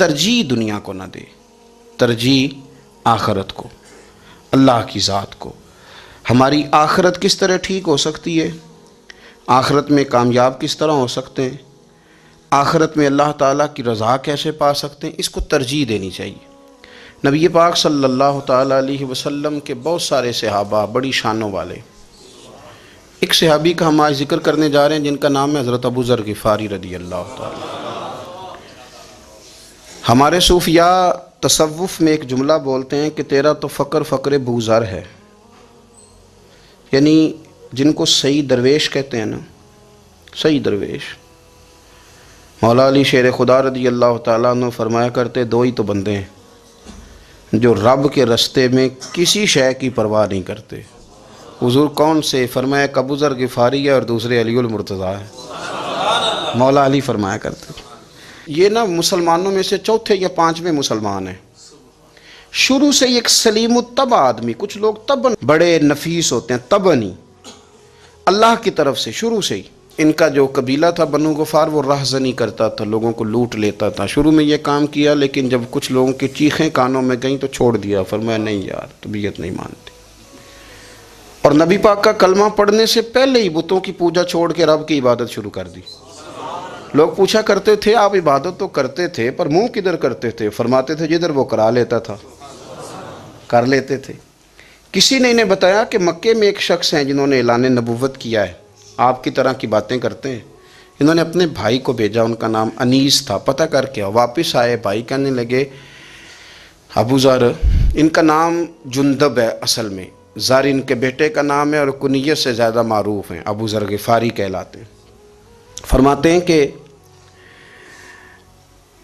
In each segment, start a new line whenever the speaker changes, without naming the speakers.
ترجیح دنیا کو نہ دے، ترجیح آخرت کو، اللہ کی ذات کو۔ ہماری آخرت کس طرح ٹھیک ہو سکتی ہے، آخرت میں کامیاب کس طرح ہو سکتے ہیں، آخرت میں اللہ تعالیٰ کی رضا کیسے پا سکتے ہیں، اس کو ترجیح دینی چاہیے۔ نبی پاک صلی اللہ تعالیٰ علیہ وسلم کے بہت سارے صحابہ بڑی شانوں والے، ایک صحابی کا ہم آج ذکر کرنے جا رہے ہیں جن کا نام ہے حضرت ابو ذر غفاری رضی اللہ تعالیٰ۔ ہمارے صوفیاء تصوف میں ایک جملہ بولتے ہیں کہ تیرا تو فقر فقر ابو ذر ہے، یعنی جن کو صحیح درویش کہتے ہیں نا، صحیح درویش۔ مولا علی شیر خدا رضی اللہ تعالیٰ عنہ فرمایا کرتے دو ہی تو بندے ہیں جو رب کے رستے میں کسی شے کی پرواہ نہیں کرتے۔ حضور کون سے؟ فرمایا ابو ذر غفاری ہے اور دوسرے علی المرتضیٰ ہے۔ مولا علی فرمایا کرتے یہ نا مسلمانوں میں سے چوتھے یا پانچویں مسلمان ہیں، شروع سے ایک سلیم الطبع آدمی، کچھ لوگ طبعاً بڑے نفیس ہوتے ہیں، طبعاً اللہ کی طرف سے شروع سے ہی۔ ان کا جو قبیلہ تھا بنو غفار وہ رہزنی کرتا تھا، لوگوں کو لوٹ لیتا تھا۔ شروع میں یہ کام کیا لیکن جب کچھ لوگوں کی چیخیں کانوں میں گئیں تو چھوڑ دیا، فرمایا نہیں یار طبیعت نہیں مانتی۔ اور نبی پاک کا کلمہ پڑھنے سے پہلے ہی بتوں کی پوجا چھوڑ کے رب کی عبادت شروع کر دی۔ لوگ پوچھا کرتے تھے آپ عبادت تو کرتے تھے پر منہ کدھر کرتے تھے؟ فرماتے تھے جدھر وہ کرا لیتا تھا کر لیتے تھے۔ کسی نے انہیں بتایا کہ مکے میں ایک شخص ہیں جنہوں نے اعلان نبوت کیا ہے، آپ کی طرح کی باتیں کرتے ہیں۔ انہوں نے اپنے بھائی کو بھیجا، ان کا نام انیس تھا، پتہ کر کے واپس آئے، بھائی کہنے لگے ابو ذر، ان کا نام جندب ہے، اصل میں ذر ان کے بیٹے کا نام ہے اور کنیت سے زیادہ معروف ہیں، ابو ذر غفاری کہلاتے ہیں۔ فرماتے ہیں کہ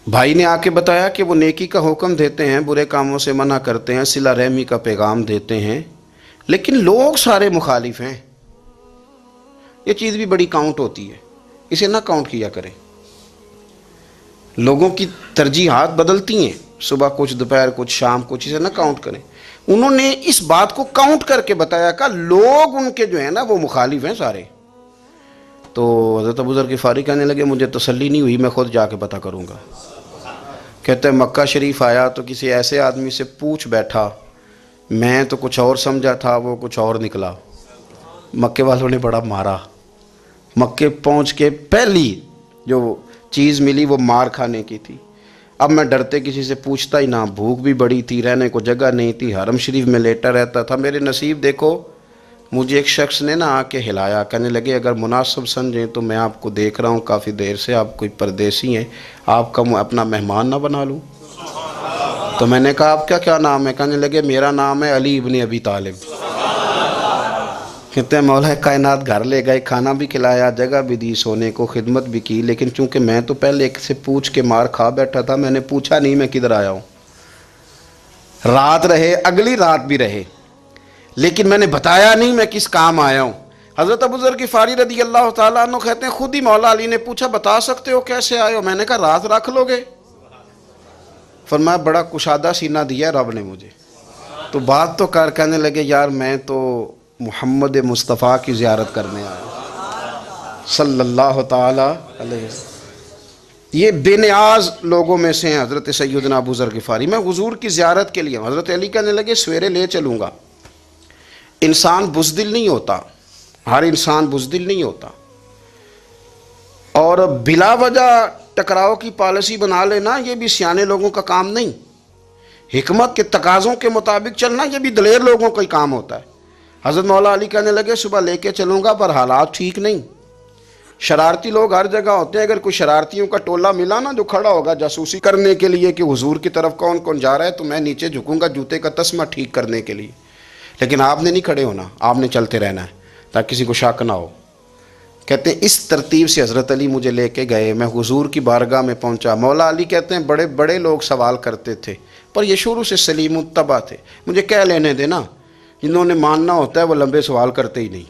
بھائی نے آ کے بتایا کہ وہ نیکی کا حکم دیتے ہیں، برے کاموں سے منع کرتے ہیں، صلہ رحمی کا پیغام دیتے ہیں، لیکن لوگ سارے مخالف ہیں۔ یہ چیز بھی بڑی کاؤنٹ ہوتی ہے، اسے نہ کاؤنٹ کیا کریں۔ لوگوں کی ترجیحات بدلتی ہیں، صبح کچھ دوپہر کچھ شام کچھ، اسے نہ کاؤنٹ کریں۔ انہوں نے اس بات کو کاؤنٹ کر کے بتایا کہ لوگ ان کے جو ہیں نا وہ مخالف ہیں سارے۔ تو حضرت ابو ذر غفاری کہنے لگے مجھے تسلی نہیں ہوئی، میں خود جا کے پتہ کروں گا۔ کہتے ہیں مکہ شریف آیا تو کسی ایسے آدمی سے پوچھ بیٹھا، میں تو کچھ اور سمجھا تھا، وہ کچھ اور نکلا۔ مکے والوں نے بڑا مارا، مکے پہنچ کے پہلی جو چیز ملی وہ مار کھانے کی تھی۔ اب میں ڈرتے کسی سے پوچھتا ہی نہ، بھوک بھی بڑی تھی، رہنے کو جگہ نہیں تھی، حرم شریف میں لیٹا رہتا تھا۔ میرے نصیب دیکھو، مجھے ایک شخص نے آ کے ہلایا، کہنے لگے اگر مناسب سمجھیں تو میں آپ کو دیکھ رہا ہوں کافی دیر سے، آپ کوئی پردیسی ہیں، آپ کا اپنا مہمان نہ بنا لوں؟ تو میں نے کہا آپ کا کیا نام ہے؟ کہنے لگے میرا نام ہے علی ابن ابی طالب۔ کہتے ہیں مولا کائنات گھر لے گئے، کھانا بھی کھلایا، جگہ بھی دی، سونے کو خدمت بھی کی، لیکن چونکہ میں تو پہلے ایک سے پوچھ کے مار کھا بیٹھا تھا، میں نے پوچھا نہیں میں کدھر آیا ہوں۔ رات رہے، اگلی رات بھی رہے، لیکن میں نے بتایا نہیں میں کس کام آیا ہوں۔ حضرت ابو ذر غفاری رضی اللہ تعالیٰ عنہ کہتے ہیں خود ہی مولا علی نے پوچھا بتا سکتے ہو کیسے آئے ہو؟ میں نے کہا رات رکھ لو گے؟ فرمایا بڑا کشادہ سینہ دیا رب نے مجھے، تو بات تو کر۔ کہنے لگے یار میں تو محمد مصطفیٰ کی زیارت کرنے آیا صلی اللہ تعالی علیہ وسلم۔ یہ بے نیاز لوگوں میں سے ہیں حضرت سیدنا ابو ذر غفاری۔ میں حضور کی زیارت کے لیے ہوں۔ حضرت علی کہنے لگے سویرے لے چلوں گا۔ انسان بزدل نہیں ہوتا، ہر انسان بزدل نہیں ہوتا، اور بلا وجہ ٹکراؤ کی پالیسی بنا لینا یہ بھی سیانے لوگوں کا کام نہیں۔ حکمت کے تقاضوں کے مطابق چلنا یہ بھی دلیر لوگوں کا ہی کام ہوتا ہے۔ حضرت مولا علی کہنے لگے صبح لے کے چلوں گا پر حالات ٹھیک نہیں، شرارتی لوگ ہر جگہ ہوتے ہیں، اگر کوئی شرارتیوں کا ٹولہ ملا نا جو کھڑا ہوگا جاسوسی کرنے کے لیے کہ حضور کی طرف کون کون جا رہا ہے، تو میں نیچے جھکوں گا جوتے کا تسمہ ٹھیک کرنے کے لیے، لیکن آپ نے نہیں کھڑے ہونا، آپ نے چلتے رہنا ہے تاکہ کسی کو شک نہ ہو۔ کہتے ہیں اس ترتیب سے حضرت علی مجھے لے کے گئے، میں حضور کی بارگاہ میں پہنچا۔ مولا علی کہتے ہیں بڑے بڑے لوگ سوال کرتے تھے پر یہ شروع سے سلیم الطبع تھے، مجھے کہہ لینے دینا، جنہوں نے ماننا ہوتا ہے وہ لمبے سوال کرتے ہی نہیں۔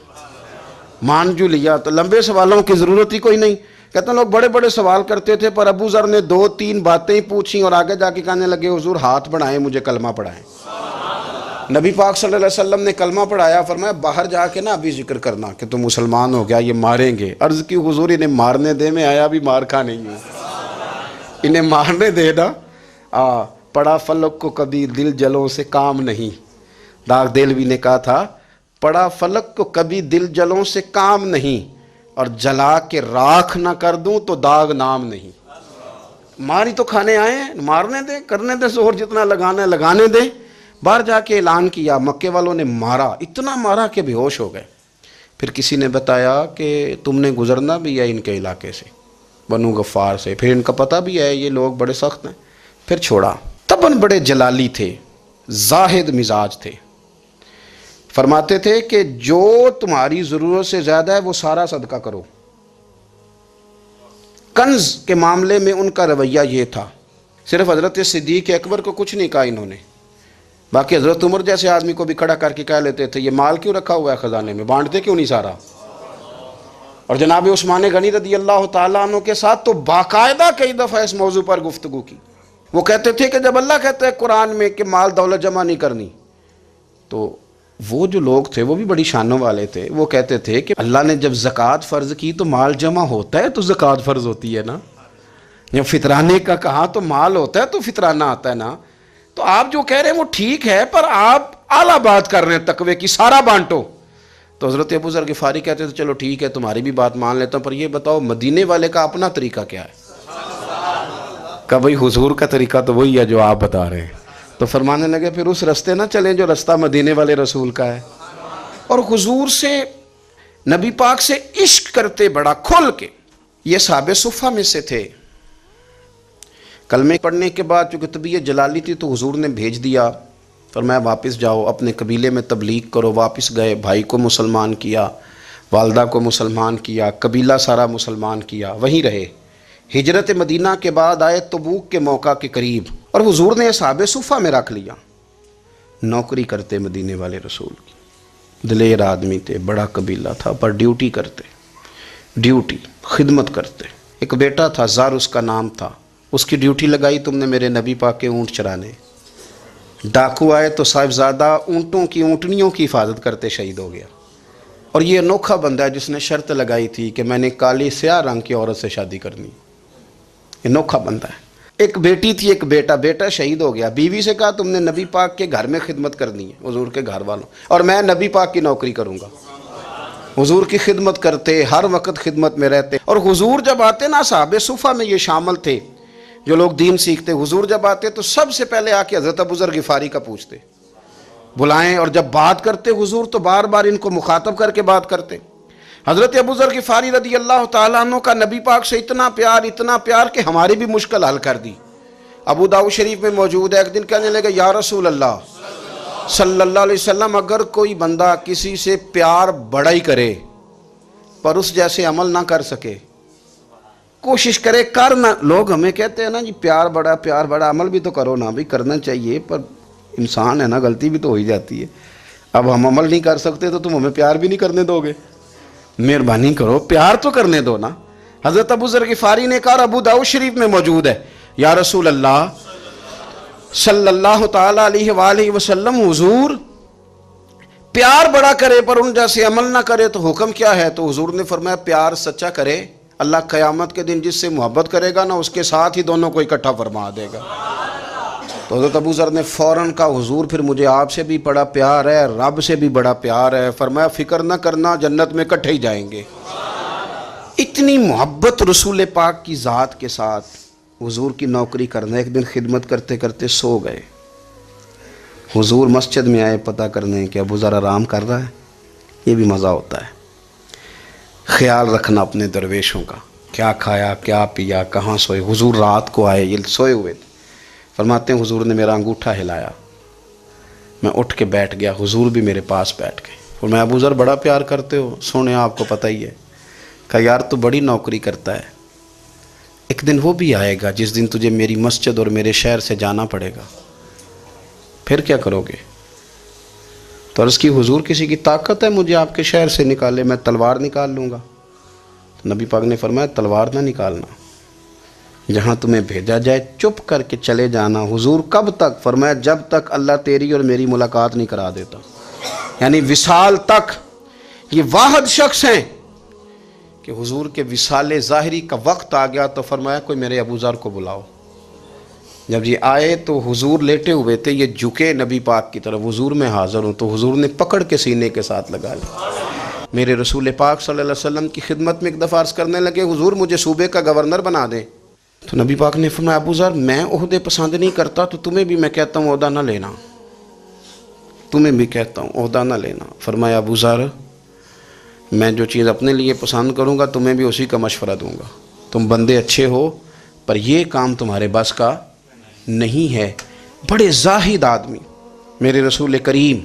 مان جو لیا تو لمبے سوالوں کی ضرورت ہی کوئی نہیں۔ کہتے ہیں لوگ بڑے بڑے سوال کرتے تھے پر ابو ذر نے 2-3 باتیں ہی پوچھیں اور آگے جا کے کہنے لگے حضور ہاتھ بڑھائیں مجھے کلمہ پڑھائیں۔ نبی پاک صلی اللہ علیہ وسلم نے کلمہ پڑھایا، فرمایا باہر جا کے نا ابھی ذکر کرنا کہ تم مسلمان ہو گیا، یہ ماریں گے۔ عرض کی حضور انہیں مارنے دے، میں آیا بھی مار کھا نہیں ہوں، انہیں مارنے دے نا، پڑا فلک کو کبھی دل جلوں سے کام نہیں. داغ دہلوی نے کہا تھا پڑا فلک کو کبھی دل جلوں سے کام نہیں، اور جلا کے راکھ نہ کر دوں تو داغ نام نہیں. ماری تو کھانے آئے ہیں، مارنے دیں، کرنے دیں زور جتنا لگانا ہے لگانے دیں. باہر جا کے اعلان کیا، مکے والوں نے مارا، اتنا مارا کہ بے ہوش ہو گئے. پھر کسی نے بتایا کہ تم نے گزرنا بھی ہے ان کے علاقے سے، بنو غفار سے، پھر ان کا پتہ بھی ہے یہ لوگ بڑے سخت ہیں. پھر چھوڑا. تباً بڑے جلالی تھے، زاہد مزاج تھے. فرماتے تھے کہ جو تمہاری ضرورت سے زیادہ ہے وہ سارا صدقہ کرو. کنز کے معاملے میں ان کا رویہ یہ تھا. صرف حضرت صدیق اکبر کو کچھ نہیں کہا انہوں نے، باقی حضرت عمر جیسے آدمی کو بھی کھڑا کر کے کہہ لیتے تھے یہ مال کیوں رکھا ہوا ہے خزانے میں، بانٹتے کیوں نہیں سارا. اور جناب عثمان غنی رضی اللہ تعالیٰ عنہ کے ساتھ تو باقاعدہ کئی دفعہ اس موضوع پر گفتگو کی. وہ کہتے تھے کہ جب اللہ کہتا ہے قرآن میں کہ مال دولت جمع نہیں کرنی، تو وہ جو لوگ تھے وہ بھی بڑی شانوں والے تھے. وہ کہتے تھے کہ اللہ نے جب زکوٰۃ فرض کی تو مال جمع ہوتا ہے تو زکوٰۃ فرض ہوتی ہے نا. جب فطرانے کا کہا تو مال ہوتا ہے تو فطرانہ آتا ہے نا. تو آپ جو کہہ رہے ہیں وہ ٹھیک ہے، پر آپ اعلیٰ بات کر رہے ہیں تقوی کی، سارا بانٹو. تو حضرت ابو ذر غفاری کہتے تھے چلو ٹھیک ہے تمہاری بھی بات مان لیتا ہوں، پر یہ بتاؤ مدینے والے کا اپنا طریقہ کیا ہے؟ کہ بھئی حضور کا طریقہ تو وہی ہے جو آپ بتا رہے ہیں. تو فرمانے لگے پھر اس رستے نہ چلیں جو رستہ مدینے والے رسول کا ہے. اور حضور سے، نبی پاک سے عشق کرتے بڑا کھل کے. یہ صحابہ صفہ میں سے تھے. کلمے پڑھنے کے بعد چونکہ طبیعت جلالی تھی تو حضور نے بھیج دیا، فرمایا واپس جاؤ اپنے قبیلے میں تبلیغ کرو. واپس گئے، بھائی کو مسلمان کیا، والدہ کو مسلمان کیا، قبیلہ سارا مسلمان کیا، وہیں رہے. ہجرت مدینہ کے بعد آئے تبوک کے موقع کے قریب، اور حضور نے صحابہ صفہ میں رکھ لیا. نوکری کرتے مدینے والے رسول کی، دلیر آدمی تھے، بڑا قبیلہ تھا، پر ڈیوٹی کرتے، ڈیوٹی خدمت کرتے. ایک بیٹا تھا زار اس کا نام تھا، اس کی ڈیوٹی لگائی تم نے میرے نبی پاک کے اونٹ چرانے. ڈاکو آئے تو صاحبزادہ اونٹوں کی، اونٹنیوں کی حفاظت کرتے شہید ہو گیا. اور یہ انوکھا بندہ ہے جس نے شرط لگائی تھی کہ میں نے کالی سیاہ رنگ کی عورت سے شادی کرنی. انوکھا بندہ ہے. ایک بیٹی تھی، ایک بیٹا، بیٹا شہید ہو گیا. بیوی سے کہا تم نے نبی پاک کے گھر میں خدمت کرنی ہے، حضور کے گھر والوں، اور میں نبی پاک کی نوکری کروں گا. حضور کی خدمت کرتے، ہر وقت خدمت میں رہتے. اور حضور جب آتے نا، صحابہ صفہ میں یہ شامل تھے جو لوگ دین سیکھتے. حضور جب آتے تو سب سے پہلے آ کے حضرت ابو ذر غفاری کا پوچھتے، بلائیں. اور جب بات کرتے حضور تو بار بار ان کو مخاطب کر کے بات کرتے. حضرت ابو ذر غفاری رضی اللہ تعالیٰ عنہ کا نبی پاک سے اتنا پیار کہ ہماری بھی مشکل حل کر دی. ابو داؤد شریف میں موجود ہے. ایک دن کہنے لگے یا رسول اللہ صلی اللہ علیہ وسلم، اگر کوئی بندہ کسی سے پیار بڑا ہی کرے پر اس جیسے عمل نہ کر سکے، کوشش کرے کرنا. لوگ ہمیں کہتے ہیں نا جی پیار بڑا، عمل بھی تو کرو نا. بھی کرنا چاہیے، پر انسان ہے نا، غلطی بھی تو ہو ہی جاتی ہے. اب ہم عمل نہیں کر سکتے تو تم ہمیں پیار بھی نہیں کرنے دو گے؟ مہربانی کرو، پیار تو کرنے دو نا. حضرت ابو ذر غفاری نے کہا، ابو داؤد شریف میں موجود ہے، یا رسول اللہ صلی اللہ تعالیٰ علیہ وآلہ وسلم، حضور پیار بڑا کرے پر ان جیسے عمل نہ کرے تو حکم کیا ہے؟ تو حضور نے فرمایا پیار سچا کرے، اللہ قیامت کے دن جس سے محبت کرے گا نا اس کے ساتھ ہی دونوں کو اکٹھا فرما دے گا. تو حضرت ابو ذر نے فوراً کہا حضور پھر مجھے آپ سے بھی بڑا پیار ہے، رب سے بھی بڑا پیار ہے. فرمایا فکر نہ کرنا، جنت میں اکٹھے ہی جائیں گے. اتنی محبت رسول پاک کی ذات کے ساتھ. حضور کی نوکری کرنا. ایک دن خدمت کرتے کرتے سو گئے. حضور مسجد میں آئے پتہ کرنے کہ ابو ذر آرام کر رہا ہے. یہ بھی مزہ ہوتا ہے، خیال رکھنا اپنے درویشوں کا، کیا کھایا کیا پیا، کہاں سوئے. حضور رات کو آئے، یہ سوئے ہوئے تھے. فرماتے ہیں حضور نے میرا انگوٹھا ہلایا، میں اٹھ کے بیٹھ گیا. حضور بھی میرے پاس بیٹھ گئے. اور میں ابو ذر بڑا پیار کرتے ہو، سونے آپ کو پتہ ہی ہے. کہا یار تو بڑی نوکری کرتا ہے، ایک دن وہ بھی آئے گا جس دن تجھے میری مسجد اور میرے شہر سے جانا پڑے گا، پھر کیا کرو گے؟ تو عرض کی حضور کسی کی طاقت ہے مجھے آپ کے شہر سے نکالے؟ میں تلوار نکال لوں گا. تو نبی پاک نے فرمایا تلوار نہ نکالنا، جہاں تمہیں بھیجا جائے چپ کر کے چلے جانا. حضور کب تک؟ فرمایا جب تک اللہ تیری اور میری ملاقات نہیں کرا دیتا، یعنی وصال تک. یہ واحد شخص ہیں کہ حضور کے وصال ظاہری کا وقت آ گیا تو فرمایا کوئی میرے ابو ذر کو بلاؤ. جب یہ آئے تو حضور لیٹے ہوئے تھے، یہ جھکے نبی پاک کی طرف، حضور میں حاضر ہوں، تو حضور نے پکڑ کے سینے کے ساتھ لگا لیا۔ میرے رسول پاک صلی اللہ علیہ وسلم کی خدمت میں ایک دفعہ عرض کرنے لگے، حضور مجھے صوبے کا گورنر بنا دیں۔ تو نبی پاک نے فرمایا، ابو ذر میں عہدے پسند نہیں کرتا، تو تمہیں بھی میں کہتا ہوں عہدہ نہ لینا، تمہیں بھی کہتا ہوں عہدہ نہ لینا۔ فرمایا، ابو ذر میں جو چیز اپنے لیے پسند کروں گا تمہیں بھی اسی کا مشورہ دوں گا، تم بندے اچھے ہو پر یہ کام تمہارے بس کا نہیں ہے۔ بڑے زاہد آدمی میرے رسول کریم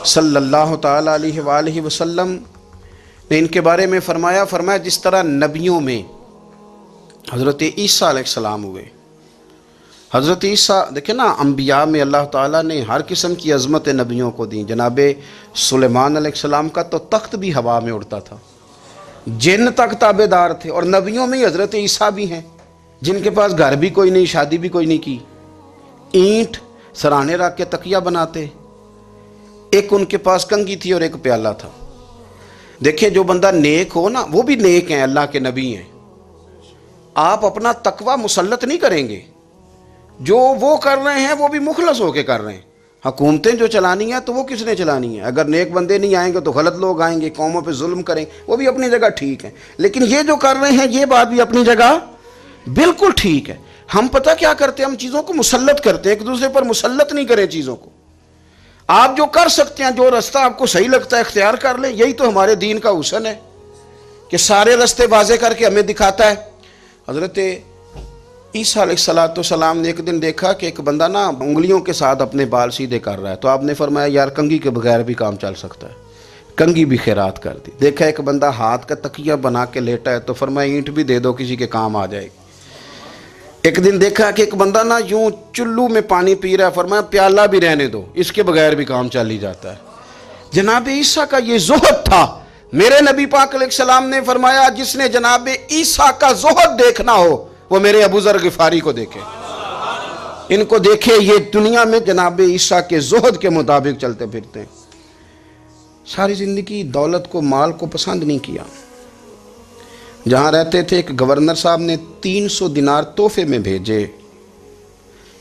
صلی اللہ تعالیٰ علیہ وآلہ وسلم نے ان کے بارے میں فرمایا جس طرح نبیوں میں حضرت عیسیٰ علیہ السلام ہوئے، حضرت عیسیٰ دیکھیں نا، انبیاء میں اللہ تعالیٰ نے ہر قسم کی عظمت نبیوں کو دی۔ جناب سلیمان علیہ السلام کا تو تخت بھی ہوا میں اڑتا تھا، جن تک تابع دار تھے، اور نبیوں میں حضرت عیسیٰ بھی ہیں جن کے پاس گھر بھی کوئی نہیں، شادی بھی کوئی نہیں کی، اینٹ سرانے رکھ کے تکیہ بناتے، ایک ان کے پاس کنگھی تھی اور ایک پیالہ تھا۔ دیکھیں جو بندہ نیک ہو نا، وہ بھی نیک ہیں، اللہ کے نبی ہیں۔ آپ اپنا تقوی مسلط نہیں کریں گے، جو وہ کر رہے ہیں وہ بھی مخلص ہو کے کر رہے ہیں۔ حکومتیں جو چلانی ہیں تو وہ کس نے چلانی ہیں؟ اگر نیک بندے نہیں آئیں گے تو غلط لوگ آئیں گے، قوموں پہ ظلم کریں، وہ بھی اپنی جگہ ٹھیک ہیں، لیکن یہ جو کر رہے ہیں یہ بات بھی اپنی جگہ بالکل ٹھیک ہے۔ ہم پتہ کیا کرتے ہیں، ہم چیزوں کو مسلط کرتے ہیں، ایک دوسرے پر مسلط نہیں کریں چیزوں کو۔ آپ جو کر سکتے ہیں، جو رستہ آپ کو صحیح لگتا ہے اختیار کر لیں، یہی تو ہمارے دین کا حسن ہے کہ سارے رستے واضح کر کے ہمیں دکھاتا ہے۔ حضرت عیسیٰ علیہ السلام نے ایک دن دیکھا کہ ایک بندہ نا انگلیوں کے ساتھ اپنے بال سیدھے کر رہا ہے، تو آپ نے فرمایا یار کنگھی کے بغیر بھی کام چل سکتا ہے، کنگھی بھی خیرات کر دی۔ دیکھا ایک بندہ ہاتھ کا تکیہ بنا کے لیٹا ہے، تو فرمایا اینٹ بھی دے دو، کسی کے کام آ جائے گی۔ ایک دن دیکھا کہ ایک بندہ نا یوں چلو میں پانی پی رہا ہے، فرمایا پیالہ بھی رہنے دو، اس کے بغیر بھی کام چل ہی جاتا ہے۔ جناب عیسیٰ کا یہ زہد تھا۔ میرے نبی پاک علیہ السلام نے فرمایا جس نے جناب عیسیٰ کا زہد دیکھنا ہو وہ میرے ابو ذر غفاری کو دیکھے، ان کو دیکھے، یہ دنیا میں جناب عیسیٰ کے زہد کے مطابق چلتے پھرتے ہیں۔ ساری زندگی دولت کو، مال کو پسند نہیں کیا۔ جہاں رہتے تھے ایک گورنر صاحب نے 300 دینار تحفے میں بھیجے،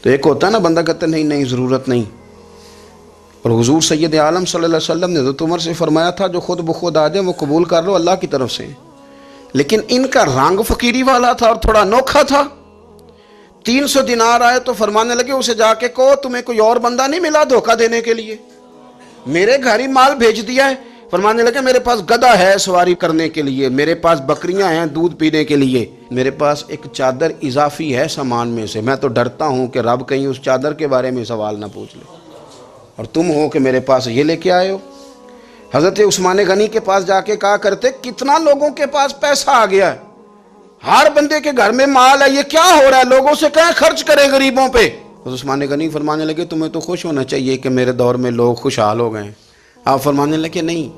تو ایک ہوتا ہے نا بندہ کہتا نہیں نہیں ضرورت نہیں، اور حضور سید عالم صلی اللہ علیہ وسلم نے حضرت عمر سے فرمایا تھا جو خود بخود آ جائے وہ قبول کر لو، اللہ کی طرف سے۔ لیکن ان کا رنگ فقیری والا تھا اور تھوڑا انوکھا تھا۔ 300 دینار آئے تو فرمانے لگے اسے جا کے کہو تمہیں کوئی اور بندہ نہیں ملا دھوکہ دینے کے لیے، میرے گھر ہی مال بھیج دیا ہے۔ فرمانے لگے میرے پاس گدھا ہے سواری کرنے کے لیے، میرے پاس بکریاں ہیں دودھ پینے کے لیے، میرے پاس ایک چادر اضافی ہے سامان میں سے، میں تو ڈرتا ہوں کہ رب کہیں اس چادر کے بارے میں سوال نہ پوچھ لے، اور تم ہو کہ میرے پاس یہ لے کے آئے ہو۔ حضرت عثمان غنی کے پاس جا کے کہا کرتے کتنا لوگوں کے پاس پیسہ آ گیا ہے، ہر بندے کے گھر میں مال ہے، یہ کیا ہو رہا ہے، لوگوں سے کہیں خرچ کریں غریبوں پہ۔ حضرت عثمان غنی فرمانے لگے تمہیں تو خوش ہونا چاہیے کہ میرے دور میں لوگ خوشحال ہو گئے ہیں۔ آپ فرمانے لگے نہیں،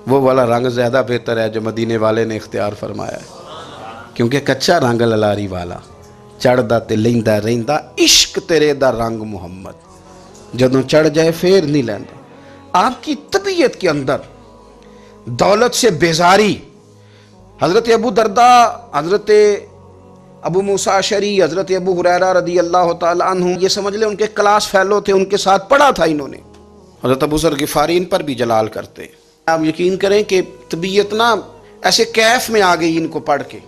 وہ والا رنگ زیادہ بہتر ہے جو مدینے والے نے اختیار فرمایا ہے، کیونکہ کچا رنگ للاری والا چڑھدا تے لیندا رہندا عشق تیرے دا رنگ محمد، جدوں چڑھ جائے پھر نہیں لیندا۔ آپ کی طبیعت کے اندر دولت سے بیزاری، حضرت ابو درداء، حضرت ابو موسیٰ اشعری، حضرت ابو ہریرہ رضی اللہ تعالی عنہ، یہ سمجھ لیں ان کے کلاس فیلو تھے، ان کے ساتھ پڑھا تھا انہوں نے۔ حضرت ابو ذر غفاری ان پر بھی جلال کرتے ہیں۔ آپ یقین کریں کہ طبیعت نا ایسے کیف میں آ گئی ان کو پڑھ کے،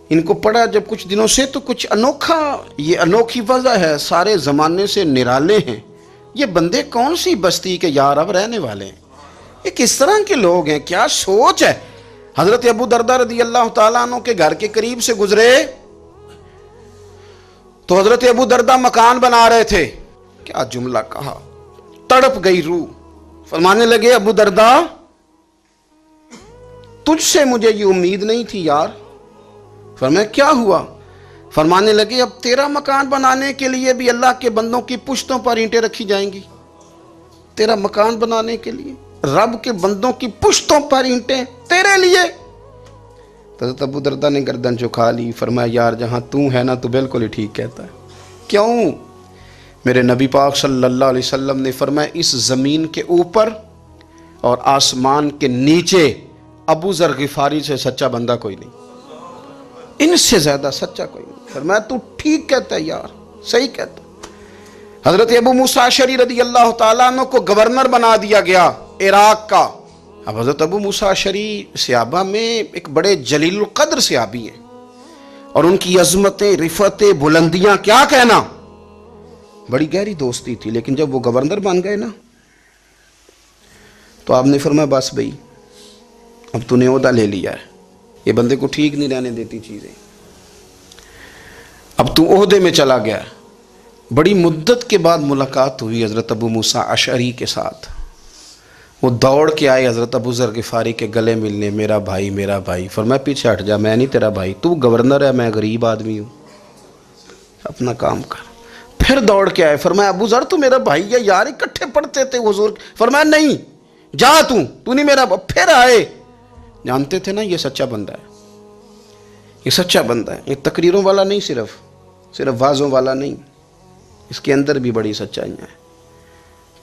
ان کو پڑھا جب کچھ دنوں سے تو کچھ انوکھا، یہ انوکھی وجہ ہے، سارے زمانے سے نرالے ہیں، یہ بندے کون سی بستی کے یار اب رہنے والے ہیں، یہ کس طرح کے لوگ ہیں، کیا سوچ ہے۔ حضرت ابو درداء رضی اللہ تعالیٰ عنہ کے گھر کے قریب سے گزرے تو حضرت ابو درداء مکان بنا رہے تھے، کیا جملہ کہا، تڑپ گئی روح۔ فرمانے لگے ابو درداء تجھ سے مجھے یہ امید نہیں تھی یار۔ فرمایا کیا ہوا؟ فرمانے لگے اب تیرا مکان بنانے کے لیے بھی اللہ کے بندوں کی پشتوں پر اینٹیں رکھی جائیں گی، تیرا مکان بنانے کے لیے رب کے بندوں کی پشتوں پر اینٹیں تیرے لیے۔ حضرت ابو درداء نے گردن جھکا لی، فرمایا یار جہاں تو ہے نا تو بالکل ہی ٹھیک کہتا ہے۔ کیوں؟ میرے نبی پاک صلی اللہ علیہ وسلم نے فرمایا اس زمین کے اوپر اور آسمان کے نیچے ابو ذر غفاری سے سچا بندہ کوئی نہیں، ان سے زیادہ سچا کوئی نہیں۔ فرمایا تو ٹھیک کہتا ہے یار، صحیح کہتا ہے۔ حضرت ابو موسیٰ اشعری رضی اللہ تعالیٰ عنہ کو گورنر بنا دیا گیا عراق کا۔ اب حضرت ابو موسیٰ اشعری صحابہ میں ایک بڑے جلیل القدر صحابی ہیں، اور ان کی عظمتیں، رفتیں، بلندیاں کیا کہنا، بڑی گہری دوستی تھی۔ لیکن جب وہ گورنر بن گئے نا تو آپ نے فرمایا بس بھئی اب تو نے عہدہ لے لیا ہے، یہ بندے کو ٹھیک نہیں رہنے دیتی چیزیں، اب تو عہدے میں چلا گیا۔ بڑی مدت کے بعد ملاقات ہوئی حضرت ابو موسیٰ اشعری کے ساتھ، وہ دوڑ کے آئے حضرت ابو ذر غفاری کے گلے ملنے، میرا بھائی میرا بھائی۔ فرمایا پیچھے ہٹ جا، میں نہیں تیرا بھائی، تو گورنر ہے، میں غریب آدمی ہوں، اپنا کام کر۔ پھر دوڑ کے آئے، فرمایا ابو ذر تو میرا بھائی ہے یار، اکٹھے پڑھتے تھے حضور۔ فرمایا نہیں جا، تو نہیں میرا۔ پھر آئے، جانتے تھے نا یہ سچا بندہ ہے، یہ سچا بندہ ہے، یہ تقریروں والا نہیں، صرف وعظوں والا نہیں، اس کے اندر بھی بڑی سچائیاں ہیں۔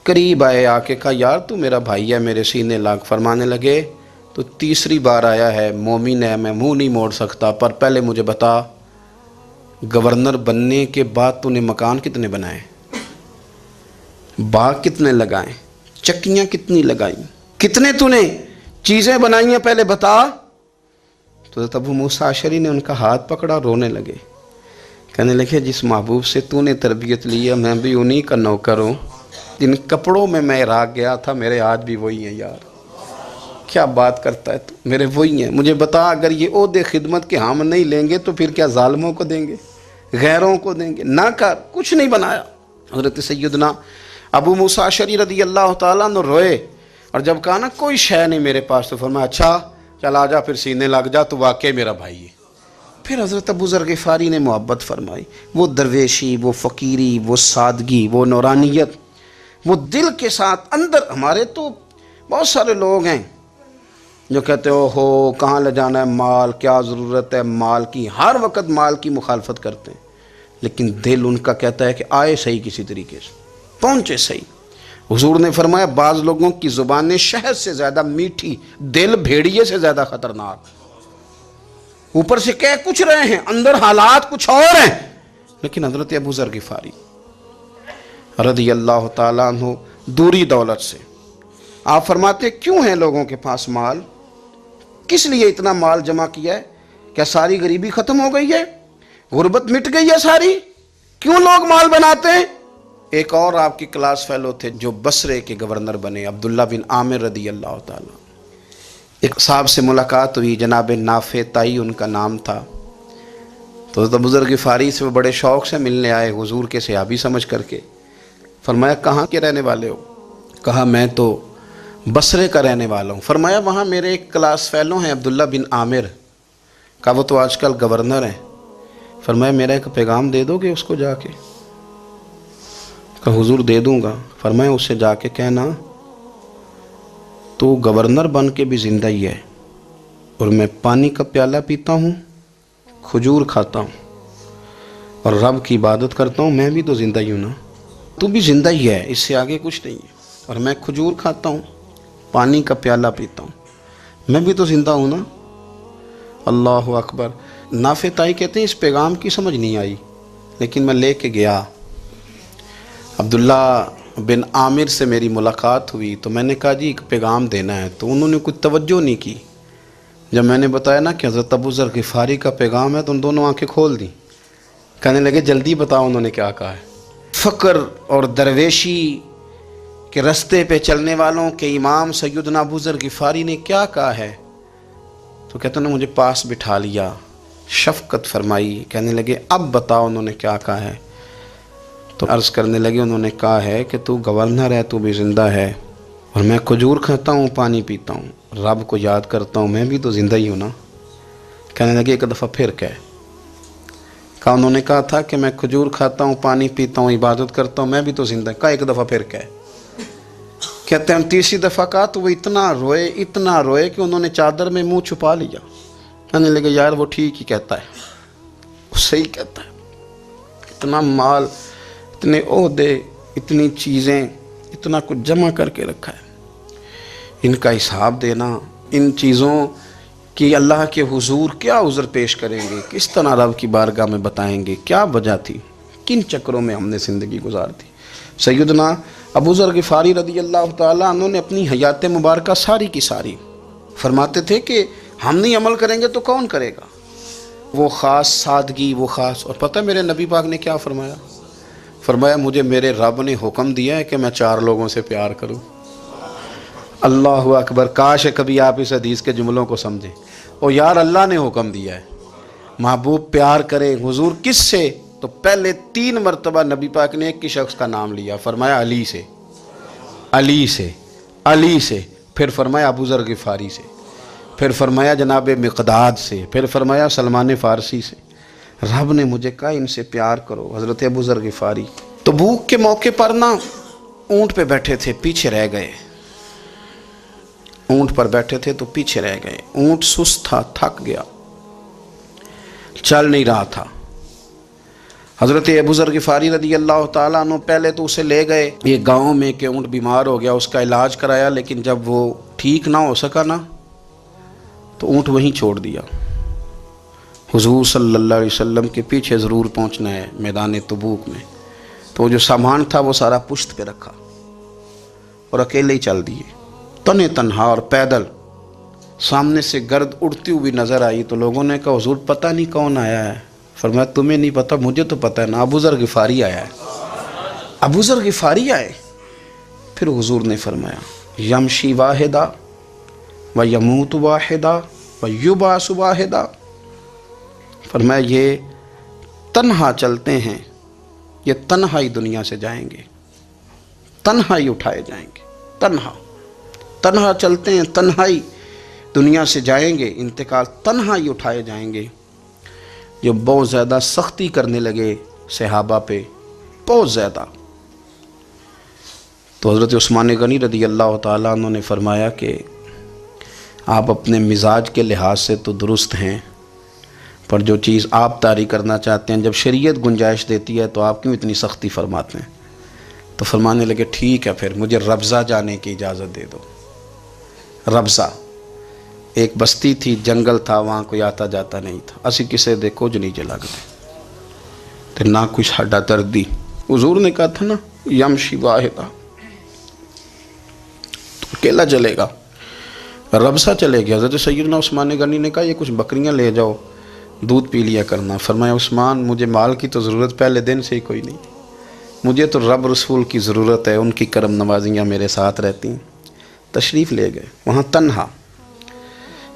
قریب آئے، آ کے کہا یار تو میرا بھائی ہے، میرے سینے لاگ۔ فرمانے لگے تو تیسری بار آیا ہے، مومن ہے، میں منہ نہیں موڑ سکتا، پر پہلے مجھے بتا گورنر بننے کے بعد تو نے مکان کتنے بنائے، باغ کتنے لگائے، چکیاں کتنی لگائیں، کتنے تو نے چیزیں بنائی ہیں، پہلے بتا۔ تو حضرت ابو موسیٰ اشعری نے ان کا ہاتھ پکڑا، رونے لگے، کہنے لگے جس محبوب سے تو نے تربیت لی ہے میں بھی انہی کا نوکر ہوں، جن کپڑوں میں میں عراق گیا تھا میرے آج بھی وہی ہیں۔ یار کیا بات کرتا ہے تو، میرے وہی ہیں۔ مجھے بتا اگر یہ عہدے خدمت کے ہم نہیں لیں گے تو پھر کیا ظالموں کو دیں گے، غیروں کو دیں گے؟ نہ کر، کچھ نہیں بنایا۔ حضرت سیدنا ابو موسیٰ اشعری رضی اللہ تعالیٰ عنہ روئے، اور جب کہا نا کوئی شے نہیں میرے پاس، تو فرمایا اچھا چل آ جا، پھر سینے لگ جا، تو واقعی میرا بھائی ہے۔ پھر حضرت ابو ذر غفاری نے محبت فرمائی، وہ درویشی، وہ فقیری، وہ سادگی، وہ نورانیت، وہ دل کے ساتھ اندر۔ ہمارے تو بہت سارے لوگ ہیں جو کہتے ہو کہاں لے جانا ہے مال، کیا ضرورت ہے مال کی، ہر وقت مال کی مخالفت کرتے ہیں، لیکن دل ان کا کہتا ہے کہ آئے صحیح، کسی طریقے سے پہنچے صحیح۔ حضور نے فرمایا بعض لوگوں کی زبانیں شہد سے زیادہ میٹھی، دل بھیڑیے سے زیادہ خطرناک۔ اوپر سے کہہ کچھ رہے ہیں، اندر حالات کچھ اور ہیں۔ لیکن حضرت ابو ذر غفاری رضی اللہ تعالیٰ عنہ دوری دولت سے، آپ فرماتے کیوں ہیں لوگوں کے پاس مال، کس لیے اتنا مال جمع کیا ہے؟ کیا ساری غریبی ختم ہو گئی ہے، غربت مٹ گئی ہے ساری؟ کیوں لوگ مال بناتے ہیں؟ ایک اور آپ کی کلاس فیلو تھے جو بصرے کے گورنر بنے، عبداللہ بن عامر رضی اللہ تعالیٰ۔ ایک صاحب سے ملاقات ہوئی، جناب نافع تائی ان کا نام تھا، تو حضرت ابو ذر غفاری سے وہ بڑے شوق سے ملنے آئے، حضور کے صحابی سمجھ کر کے۔ فرمایا کہاں کے رہنے والے ہو؟ کہا میں تو بصرے کا رہنے والا ہوں۔ فرمایا وہاں میرے ایک کلاس فیلو ہیں عبداللہ بن عامر، کہا وہ تو آج کل گورنر ہیں۔ فرمایا میرا ایک پیغام دے دو گے اس کو جا کے؟ کہا حضور دے دوں گا۔ فرمایا اس سے جا کے کہنا تو گورنر بن کے بھی زندہ ہی ہے، اور میں پانی کا پیالہ پیتا ہوں، کھجور کھاتا ہوں اور رب کی عبادت کرتا ہوں، میں بھی تو زندہ ہی ہوں نا، تو بھی زندہ ہی ہے، اس سے آگے کچھ نہیں ہے، اور میں کھجور کھاتا ہوں، پانی کا پیالہ پیتا ہوں، میں بھی تو زندہ ہوں نا۔ اللہ اکبر۔ نافع تائی کہتے ہیں اس پیغام کی سمجھ نہیں آئی، لیکن میں لے کے گیا، عبداللہ بن عامر سے میری ملاقات ہوئی، تو میں نے کہا جی ایک پیغام دینا ہے، تو انہوں نے کچھ توجہ نہیں کی۔ جب میں نے بتایا نا کہ حضرت ابو ذر غفاری کا پیغام ہے، تو ان دونوں آنکھیں کھول دیں، کہنے لگے جلدی بتاؤ انہوں نے کیا کہا ہے۔ فقر اور درویشی کے رستے پہ چلنے والوں کے امام سیدنا ابو ذر غفاری نے کیا کہا ہے؟ تو کہتے ہیں مجھے پاس بٹھا لیا، شفقت فرمائی، کہنے لگے اب بتاؤ انہوں نے کیا کہا ہے؟ تو عرض کرنے لگے انہوں نے کہا ہے کہ تو گورنر ہے، تو بھی زندہ ہے، اور میں کھجور کھاتا ہوں، پانی پیتا ہوں، رب کو یاد کرتا ہوں، میں بھی تو زندہ ہی ہوں نا۔ کہنے لگے ایک دفعہ پھر کہا انہوں نے کہا تھا کہ میں کھجور کھاتا ہوں، پانی پیتا ہوں، عبادت کرتا ہوں، میں بھی تو زندہ، کہا ایک دفعہ پھر کہتے ہیں تیسری دفعہ کہا تو وہ اتنا روئے کہ انہوں نے چادر میں منہ چھپا لیا۔ کہنے لگے یار وہ ٹھیک ہی کہتا ہے، وہ صحیح کہتا ہے، اتنا مال، اتنے عہدے، اتنی چیزیں، اتنا کچھ جمع کر کے رکھا ہے، ان کا حساب دینا، ان چیزوں کہ اللہ کے حضور کیا عذر پیش کریں گے، کس طرح رب کی بارگاہ میں بتائیں گے، کیا وجہ تھی، کن چکروں میں ہم نے زندگی گزار دی۔ سیدنا ابو ذر غفاری رضی اللہ تعالیٰ عنہ نے اپنی حیات مبارکہ ساری کی ساری فرماتے تھے کہ ہم نہیں عمل کریں گے تو کون کرے گا۔ وہ خاص سادگی، وہ خاص، اور پتہ میرے نبی پاک نے کیا فرمایا؟ فرمایا مجھے میرے رب نے حکم دیا ہے کہ میں 4 لوگوں سے پیار کروں۔ اللہ اکبر، کاش کبھی آپ اس حدیث کے جملوں کو سمجھیں۔ او یار، اللہ نے حکم دیا ہے محبوب پیار کرے۔ حضور کس سے؟ تو پہلے 3 مرتبہ نبی پاک نے ایک ہی شخص کا نام لیا، فرمایا علی سے، علی سے، علی سے، پھر فرمایا ابو ذر غفاری سے، پھر فرمایا جناب مقداد سے، پھر فرمایا سلمان فارسی سے۔ رب نے مجھے کہا ان سے پیار کرو۔ حضرت ابو ذر غفاری تبوک کے موقع پر نا اونٹ پہ بیٹھے تھے، پیچھے رہ گئے، اونٹ پر بیٹھے تھے تو پیچھے رہ گئے۔ اونٹ سست تھا، تھک گیا، چل نہیں رہا تھا۔ حضرت ابو ذر غفاری رضی اللہ تعالیٰ عنہ پہلے تو اسے لے گئے ایک گاؤں میں کہ اونٹ بیمار ہو گیا، اس کا علاج کرایا، لیکن جب وہ ٹھیک نہ ہو سکا نا تو اونٹ وہیں چھوڑ دیا۔ حضور صلی اللہ علیہ وسلم کے پیچھے ضرور پہنچنا ہے میدان تبوک میں، تو وہ جو سامان تھا وہ سارا پشت پہ رکھا اور اکیلے ہی چل دیے، تنے تنہا اور پیدل۔ سامنے سے گرد اڑتی ہوئی نظر آئی تو لوگوں نے کہا حضور پتہ نہیں کون آیا ہے۔ فرمایا تمہیں نہیں پتہ، مجھے تو پتہ ہے نا، ابو ذر غفاری آیا ہے، ابو ذر غفاری آئے۔ پھر حضور نے فرمایا یمشی واحدہ و یموت واحدہ و یبعث واحدہ، فرمایا یہ تنہا چلتے ہیں، یہ تنہا ہی دنیا سے جائیں گے، تنہا ہی اٹھائے جائیں گے، تنہا تنہا چلتے ہیں، تنہا ہی دنیا سے جائیں گے، انتقال تنہا ہی اٹھائے جائیں گے۔ جو بہت زیادہ سختی کرنے لگے صحابہ پہ، بہت زیادہ، تو حضرت عثمان غنی رضی اللہ تعالیٰ عنہ نے فرمایا کہ آپ اپنے مزاج کے لحاظ سے تو درست ہیں، پر جو چیز آپ طاری کرنا چاہتے ہیں جب شریعت گنجائش دیتی ہے تو آپ کیوں اتنی سختی فرماتے ہیں؟ تو فرمانے لگے ٹھیک ہے پھر مجھے ربضہ جانے کی اجازت دے دو۔ ربضہ ایک بستی تھی، جنگل تھا، وہاں کوئی آتا جاتا نہیں تھا، اسی کسے دے کچھ نہیں جلا گئے تو نہ کچھ ہڈا دردی۔ حضور نے کہا تھا نا یمشی واحدہ، تو اکیلا چلے گا، ربضہ چلے گیا۔ حضرت سیدنا عثمان غنی نے کہا یہ کچھ بکریاں لے جاؤ، دودھ پی لیا کرنا۔ فرمایا عثمان مجھے مال کی تو ضرورت پہلے دن سے ہی کوئی نہیں، مجھے تو رب رسول کی ضرورت ہے، ان کی کرم نوازیاں میرے ساتھ رہتی ہیں۔ تشریف لے گئے، وہاں تنہا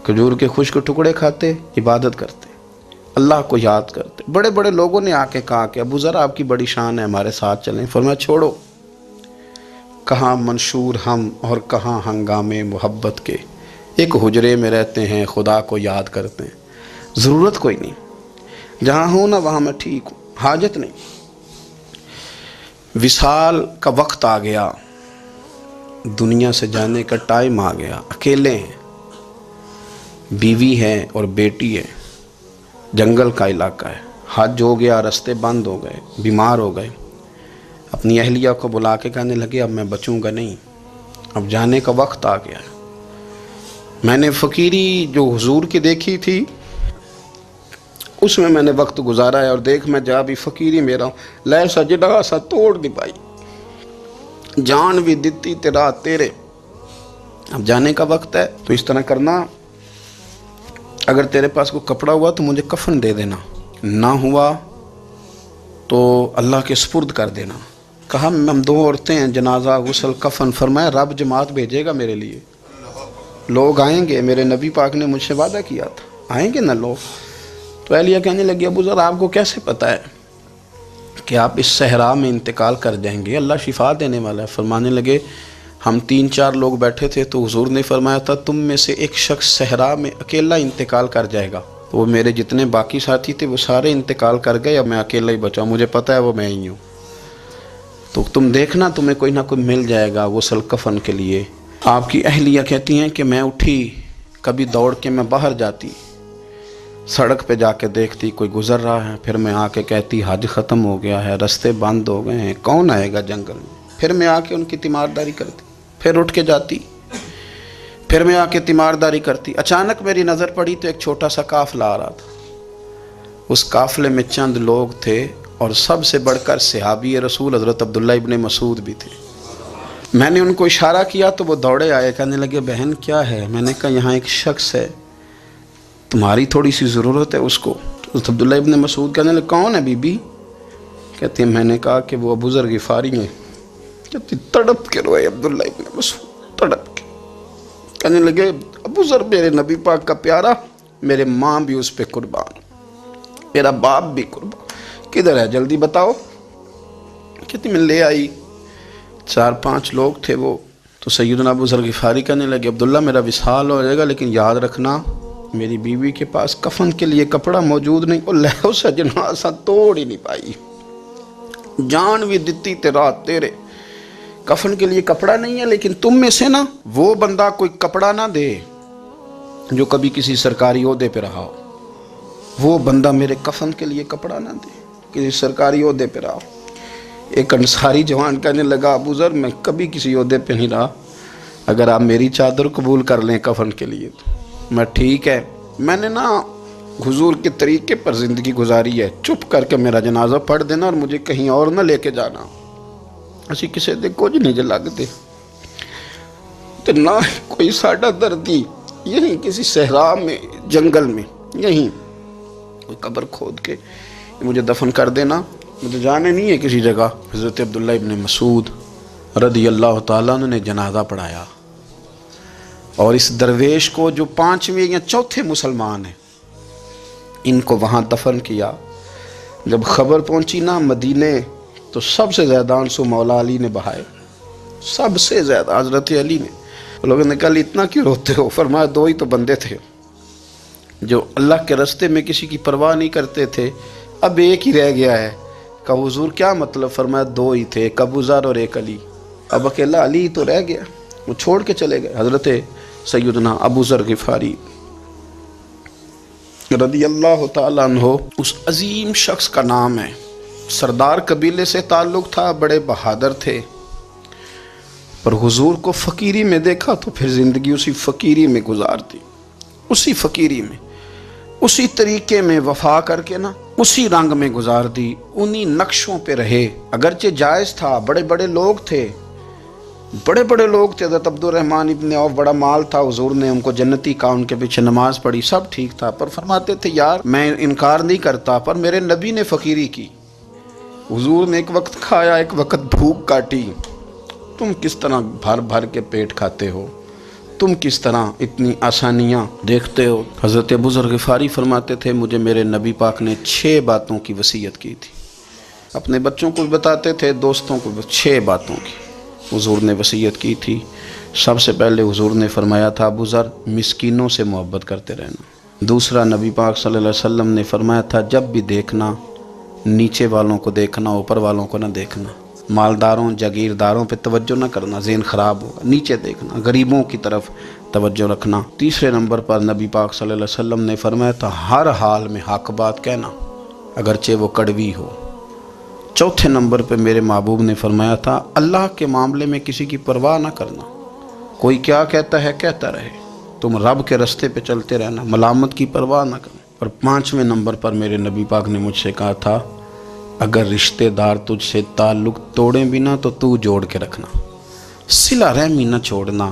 کھجور کے خشک ٹکڑے کھاتے، عبادت کرتے، اللہ کو یاد کرتے۔ بڑے بڑے لوگوں نے آ کے کہا کہ ابو ذر آپ کی بڑی شان ہے، ہمارے ساتھ چلیں۔ فرمایا چھوڑو، کہاں منشور ہم اور کہاں ہنگامے محبت کے، ایک حجرے میں رہتے ہیں، خدا کو یاد کرتے ہیں، ضرورت کوئی نہیں، جہاں ہوں نا وہاں میں ٹھیک ہوں، حاجت نہیں۔ وصال کا وقت آ گیا، دنیا سے جانے کا ٹائم آ گیا، اکیلے ہیں، بیوی ہے اور بیٹی ہے، جنگل کا علاقہ ہے، حج ہو گیا، رستے بند ہو گئے، بیمار ہو گئے۔ اپنی اہلیہ کو بلا کے کہنے لگے اب میں بچوں گا نہیں، اب جانے کا وقت آ گیا ہے۔ میں نے فقیری جو حضور کی دیکھی تھی اس میں نے وقت گزارا ہے، اور دیکھ میں جا بھی فقیری میرا ہوں، لے سجدہ سا توڑ دی پائی، جان بھی دیتی تیرا تیرے، اب جانے کا وقت ہے۔ تو اس طرح کرنا، اگر تیرے پاس کوئی کپڑا ہوا تو مجھے کفن دے دینا، نہ ہوا تو اللہ کے سپرد کر دینا۔ کہا ہم 2 عورتیں ہیں، جنازہ غسل کفن۔ فرمایا رب جماعت بھیجے گا میرے لیے، لوگ آئیں گے، میرے نبی پاک نے مجھ سے وعدہ کیا تھا آئیں گے نا لوگ۔ تو اہلیہ کہنے لگی ابو ذر آپ کو کیسے پتہ ہے کہ آپ اس صحرا میں انتقال کر جائیں گے، اللہ شفا دینے والا ہے۔ فرمانے لگے ہم 3-4 لوگ بیٹھے تھے تو حضور نے فرمایا تھا تم میں سے ایک شخص صحرا میں اکیلا انتقال کر جائے گا، تو وہ میرے جتنے باقی ساتھی تھے وہ سارے انتقال کر گئے، اب میں اکیلا ہی بچا، مجھے پتہ ہے وہ میں ہی ہوں، تو تم دیکھنا تمہیں کوئی نہ کوئی مل جائے گا غسل کفن کے لیے۔ آپ کی اہلیہ کہتی ہیں کہ میں اٹھی، کبھی دوڑ کے میں باہر جاتی، سڑک پہ جا کے دیکھتی کوئی گزر رہا ہے، پھر میں آ کے کہتی حج ختم ہو گیا ہے، رستے بند ہو گئے ہیں، کون آئے گا جنگل میں، پھر میں آ کے ان کی تیمارداری کرتی، پھر اٹھ کے جاتی، پھر میں آ کے تیمارداری کرتی. اچانک میری نظر پڑی تو ایک چھوٹا سا قافلہ آ رہا تھا. اس قافلے میں چند لوگ تھے اور سب سے بڑھ کر صحابی رسول حضرت عبداللہ ابن مسعود بھی تھے. میں نے ان کو اشارہ کیا تو وہ دوڑے آئے, کہنے لگے بہن کیا ہے؟ میں نے کہا یہاں ایک شخص ہے, تمہاری تھوڑی سی ضرورت ہے اس کو. حضرت عبداللہ ابن مسعود کہنے لگے کون ہے بی بی؟ کہتے ہیں میں نے کہا کہ وہ ابو ذر غفاری ہیں. کہتی تڑپ کے روئے عبداللہ ابن مسعود, تڑپ کے. کہنے لگے ابو ذر میرے نبی پاک کا پیارا, میرے ماں بھی اس پہ قربان, میرا باپ بھی قربان, کدھر ہے جلدی بتاؤ. کہتی میں لے آئی. 4-5 لوگ تھے وہ. تو سیدنا ابو ذر غفاری کہنے لگے عبداللہ میرا وصال ہو جائے گا لیکن یاد رکھنا میری بیوی کے پاس کفن کے لیے کپڑا موجود نہیں. وہ لہو سجنا اساں توڑ ہی نہیں پائی, جان بھی دیتی تے رات تیرے, کفن کے لیے کپڑا نہیں ہے. لیکن تم میں سے نا وہ بندہ کوئی کپڑا نہ دے جو کبھی کسی سرکاری عہدے پہ رہا ہو. وہ بندہ میرے کفن کے لیے کپڑا نہ دے کسی سرکاری عہدے پہ رہا ہو. ایک انصاری جوان کہنے لگا ابو ذر میں کبھی کسی عہدے پہ نہیں رہا, اگر آپ میری چادر قبول کر لیں کفن کے لیے تو میں ٹھیک ہے. میں نے نا حضور کے طریقے پر زندگی گزاری ہے, چپ کر کے میرا جنازہ پڑھ دینا اور مجھے کہیں اور نہ لے کے جانا. اسی کسی دے کچھ نہیں لگتے تو نہ کوئی ساڈا دردی یہیں کسی صحرا میں جنگل میں یہیں کوئی قبر کھود کے مجھے دفن کر دینا, مجھے جانے نہیں ہے کسی جگہ. حضرت عبداللہ ابن مسعود رضی اللہ تعالیٰ عنہ نے جنازہ پڑھایا اور اس درویش کو جو 5ویں یا 4تھے مسلمان ہیں ان کو وہاں دفن کیا. جب خبر پہنچی نا مدینے تو سب سے زیادہ آنسو مولا علی نے بہائے, سب سے زیادہ حضرت علی نے. لوگوں نے کہا اتنا کیوں روتے ہو؟ فرمایا 2 ہی تو بندے تھے جو اللہ کے راستے میں کسی کی پرواہ نہیں کرتے تھے, اب ایک ہی رہ گیا ہے. کہا حضور کیا مطلب؟ فرمایا 2 ہی تھے, ایک ابو ذر اور ایک علی, اب اکیلا علی تو رہ گیا, وہ چھوڑ کے چلے گئے. حضرت سیدنا ابو ذر غفاری رضی اللہ تعالیٰ عنہ اس عظیم شخص کا نام ہے. سردار قبیلے سے تعلق تھا, بڑے بہادر تھے, پر حضور کو فقیری میں دیکھا تو پھر زندگی اسی فقیری میں گزار دی, اسی فقیری میں, اسی طریقے میں وفا کر کے نا اسی رنگ میں گزار دی, انہی نقشوں پہ رہے. اگرچہ جائز تھا, بڑے بڑے لوگ تھے, بڑے بڑے لوگ تھے. حضرت عبد الرحمن ابن عوف بڑا مال تھا, حضور نے ان کو جنتی کہا, ان کے پیچھے نماز پڑھی, سب ٹھیک تھا. پر فرماتے تھے یار میں انکار نہیں کرتا, پر میرے نبی نے فقیری کی, حضور نے ایک وقت کھایا ایک وقت بھوک کاٹی, تم کس طرح بھر بھر کے پیٹ کھاتے ہو, تم کس طرح اتنی آسانیاں دیکھتے ہو. حضرت ابو ذر غفاری فرماتے تھے مجھے میرے نبی پاک نے 6 باتوں کی وصیت کی تھی. اپنے بچوں کو بھی بتاتے تھے, دوستوں کو بھی 6 باتوں کی حضور نے وصیت کی تھی. سب سے پہلے حضور نے فرمایا تھا ابو ذر مسکینوں سے محبت کرتے رہنا. دوسرا نبی پاک صلی اللہ علیہ وسلم نے فرمایا تھا جب بھی دیکھنا نیچے والوں کو دیکھنا, اوپر والوں کو نہ دیکھنا. مالداروں جاگیرداروں پہ توجہ نہ کرنا, ذہن خراب ہوگا. نیچے دیکھنا, غریبوں کی طرف توجہ رکھنا. تیسرے نمبر پر نبی پاک صلی اللہ علیہ وسلم نے فرمایا تھا ہر حال میں حق بات کہنا اگرچہ وہ کڑوی ہو. چوتھے نمبر پہ میرے محبوب نے فرمایا تھا اللہ کے معاملے میں کسی کی پرواہ نہ کرنا, کوئی کیا کہتا ہے کہتا رہے, تم رب کے راستے پہ چلتے رہنا, ملامت کی پرواہ نہ کرنا. اور 5ویں نمبر پر میرے نبی پاک نے مجھ سے کہا تھا اگر رشتہ دار تجھ سے تعلق توڑیں بھی نہ تو جوڑ کے رکھنا, صلہ رحمی نہ چھوڑنا.